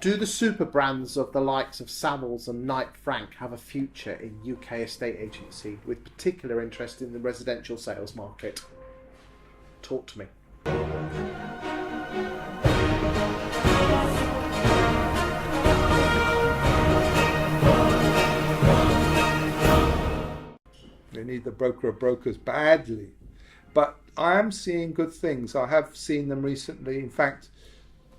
Do the super brands of the likes of Savills and Knight Frank have a future in UK estate agency, with particular interest in the residential sales market? Talk to me. They need the broker of brokers badly. But I am seeing good things. I have seen them recently. In fact,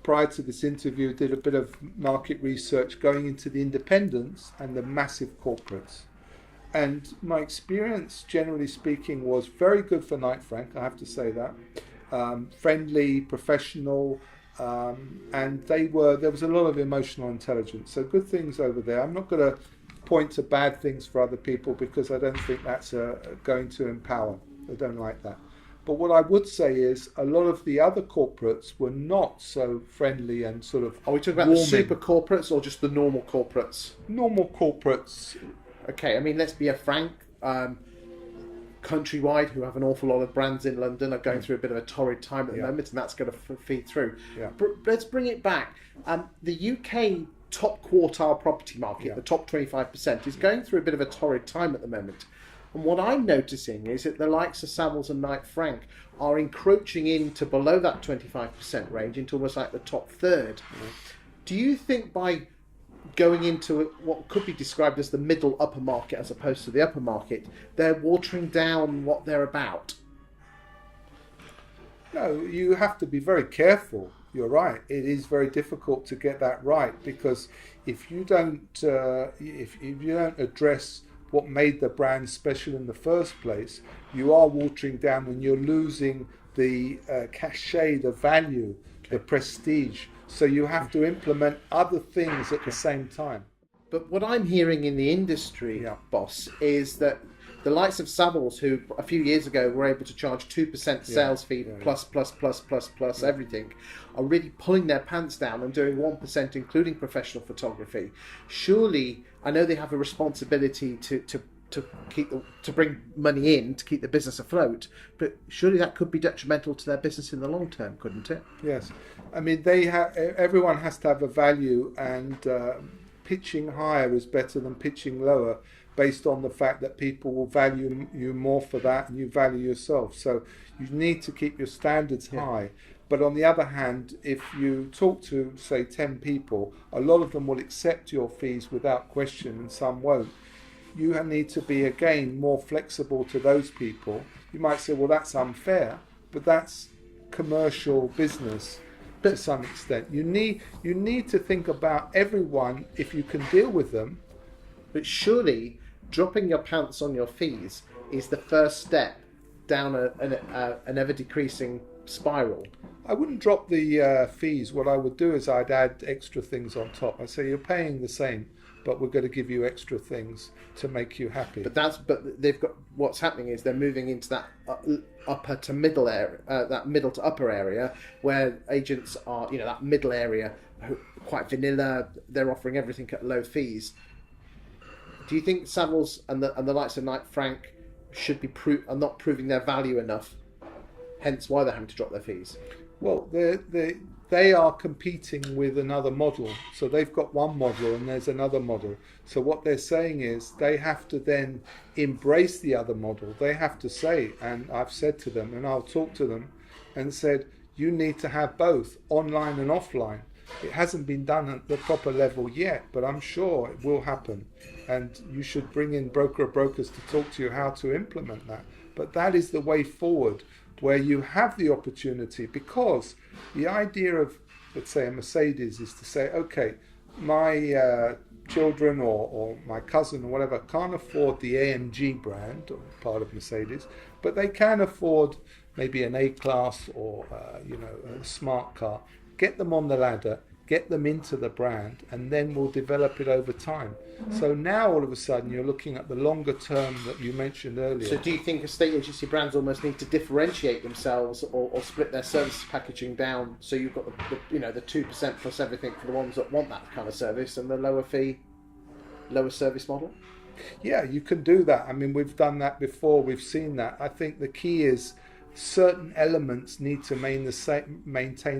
prior to this interview, did a bit of market research going into the independents and the massive corporates. And my experience, generally speaking, was very good for Knight Frank, I have to say that. Friendly, professional, and there was a lot of emotional intelligence. So good things over there. I'm not going to point to bad things for other people because I don't think that's going to empower. I don't like that. But what I would say is a lot of the other corporates were not so friendly and sort of Are we talking about the super corporates or just the normal corporates? Normal corporates. Okay, I mean, let's be frank. Countrywide, who have an awful lot of brands in London, are going through a bit of a torrid time at the moment, and that's going to feed through. Yeah. Let's bring it back. The UK top quartile property market, the top 25%, is going through a bit of a torrid time at the moment. And what I'm noticing is that the likes of Savills and Knight Frank are encroaching into below that 25% range, into almost like the top third. Do you think by going into what could be described as the middle upper market as opposed to the upper market, they're watering down what they're about? No, you have to be very careful. You're right. It is very difficult to get that right because if you don't address what made the brand special in the first place, you are watering down and you're losing the cachet, the value, the prestige. So you have to implement other things at the same time. But what I'm hearing in the industry, boss, is that the likes of Savills, who a few years ago were able to charge 2% sales fee plus everything, are really pulling their pants down and doing 1%, including professional photography. Surely, I know they have a responsibility to bring money in to keep the business afloat, but surely that could be detrimental to their business in the long term, couldn't it? Yes, I mean everyone has to have a value, and pitching higher is better than pitching lower, based on the fact that people will value you more for that and you value yourself. So you need to keep your standards high. But on the other hand, if you talk to, say, 10 people, a lot of them will accept your fees without question and some won't. You need to be, again, more flexible to those people. You might say, well, that's unfair, but that's commercial business to some extent. You need to think about everyone if you can deal with them. But surely dropping your pants on your fees is the first step down an ever-decreasing spiral. I wouldn't drop the fees. What I would do is I'd add extra things on top. I'd say you're paying the same, but we're going to give you extra things to make you happy. But they've got, what's happening is they're moving into that upper to middle area, that middle to upper area, where agents are, that middle area, quite vanilla. They're offering everything at low fees. Do you think Savills and the likes of Knight Frank are not proving their value enough? Hence why they're having to drop their fees. Well, they are competing with another model. So they've got one model and there's another model. So what they're saying is they have to then embrace the other model. They have to say, and I've said to them, and I'll talk to them, and said, you need to have both online and offline. It hasn't been done at the proper level yet, but I'm sure it will happen. And you should bring in broker of brokers to talk to you how to implement that. But that is the way forward, where you have the opportunity, because the idea of, let's say, a Mercedes is to say, okay, my children or my cousin or whatever can't afford the AMG brand, or part of Mercedes, but they can afford maybe an A-Class or a smart car. Get them on the ladder, get them into the brand, and then we'll develop it over time. So now all of a sudden you're looking at the longer term that you mentioned earlier. So do you think estate agency brands almost need to differentiate themselves or split their service packaging down, so you've got the 2% plus everything for the ones that want that kind of service, and the lower fee, lower service model? Yeah, you can do that. I mean, we've done that before. We've seen that. I think the key is certain elements need to maintain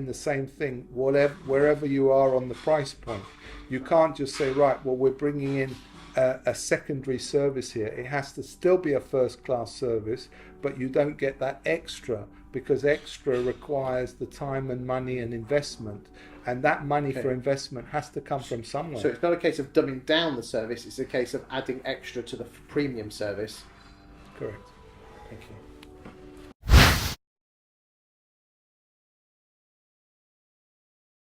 the same thing wherever you are on the price point. You can't just say, right, well, we're bringing in a secondary service here. It has to still be a first class service, but you don't get that extra, because extra requires the time and money and investment, and that money for investment has to come from somewhere. So it's not a case of dumbing down the service, it's a case of adding extra to the premium service. Correct. Thank you.